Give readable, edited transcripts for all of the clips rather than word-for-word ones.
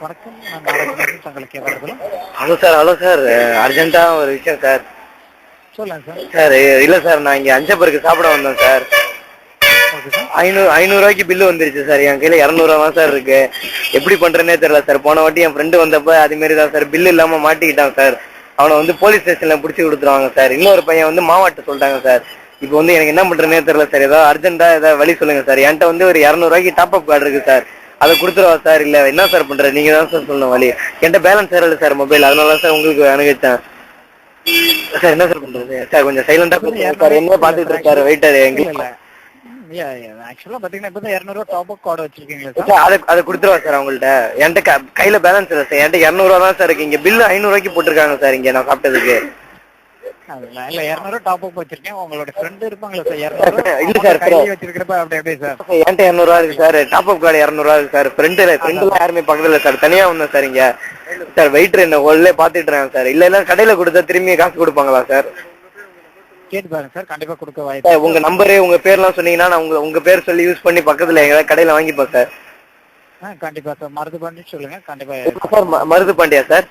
வணக்கம். நான் நாராயணன். தங்களுக்கு எவ்வளவு? ஹலோ சார் அர்ஜென்ட்டா ஒரு விஷயம் சார். சொல்லுங்க சார். சார் இல்ல சார், நான் இங்க அஞ்சப்பருக்கு சாப்பிட வந்தேன் சார். Okay sir. 500 ரூபாய்க்கு பில்லு வந்துருச்சு சார். என் கையில 200 ரூபா தான் சார் இருக்கு. எப்படி பண்றேன்னே தெரியல சார். போன வாட்டி என் ஃப்ரெண்டு வந்தப்ப அது மாதிரி தான் சார், பில்லு இல்லாம மாட்டிக்கிட்டான் சார். அவனை வந்து போலீஸ் ஸ்டேஷன்ல பிடிச்சி கொடுத்துருவாங்க சார். இன்னொரு பையன் வந்து மாவாட்ட சொல்லிட்டாங்க சார். இப்போ வந்து எனக்கு என்ன பண்றேன்னே தெரியல சார். ஏதாவது அர்ஜென்ட்டா ஏதாவது வழி சொல்லுங்க சார். என்கிட்ட வந்து ஒரு 200 ரூபாய்க்கு டாப் அப் கார்டு இருக்கு சார். அதை கொடுத்துருவா சார்? இல்ல என்ன சார் பண்றது? நீங்க தான் சார் சொல்லணும் வழி. என்கிட்ட பேலன்ஸ் இல்லை சார் மொபைல், அதனால தான் சார் உங்களுக்கு அணுகிட்டேன் சார். என்ன சார் பண்றது சார்? கொஞ்சம் சைலண்டா பேசுங்க சார். என்ன பாத்துட்டு இருக்காரு வெயிட்டர் எங்களுக்கு. ஆக்சுவலா பாத்தீங்கன்னா இப்ப 200 ரூபா டாப் அப் கார்டு வச்சிருக்கீங்களா சார்? சார்? அதை கொடுத்துருவா சார் அவங்கள்ட்ட. என்கிட்ட கையில பேலன்ஸ் இல்லை சார். என்கிட்ட 200 ரூபா தான் சார் இருக்கு. இங்க பில்லு 500 ரூபாய்க்கு போட்டிருக்காங்க சார் இங்க நான் சாப்பிட்டதுக்கு. இல்ல 200 ரூபா டாப் அப் வச்சிருக்கேன். உங்களோட ஃப்ரெண்ட் இருப்பாங்களா சார்? 200 இல்ல சார், கையில வச்சிருக்கிறப்ப அப்படி எப்படி சார்? என்கிட்ட 200 ரூபா இருக்கு சார். டாப் அப் கார்டு 200 ரூபா இருக்கு சார். ஃப்ரெண்ட்லாம் யாருமே பக்கத்துல இல்ல சார். தனியா வந்தேன் சார் இங்க. சார் வெயிட்டர் என்ன ஹோல்லே பாத்துட்டு இருக்காங்க சார். இல்ல கடையில கொடுத்தா திரும்பி காசு கொடுப்பாங்களா சார்? கேட்டு பாருங்க சார். கண்டிப்பா கொடுக்க வாய்ப்பு. உங்க நம்பரு உங்க பேர்லாம் சொன்னீங்கன்னா நான் உங்க பேர் சொல்லி யூஸ் பண்ணி பக்கத்துல எங்க கடையில வாங்கிப்பேன் சார். கண்டிப்பா சார். மருது பண்ணி சொல்லுங்க. கண்டிப்பா சார் மருது பாண்டியா சார்?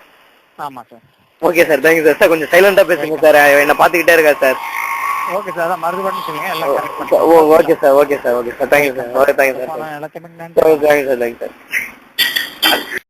ஆமா sir. Okay sir, thank you sir. Sir கொஞ்சம் சைலண்டா பேசுங்க சார். என்ன பாத்துக்கிட்டே இருக்கா சார். Okay sir. அதான் மருது பண்ணி சொல்லுங்க. எல்லாம் correct okay sir, okay sir, okay sir, thank you sir. Okay thank you sir. எல்லாத்தையுமே தேங்க்யூ சார், தேங்க்யூ சார்.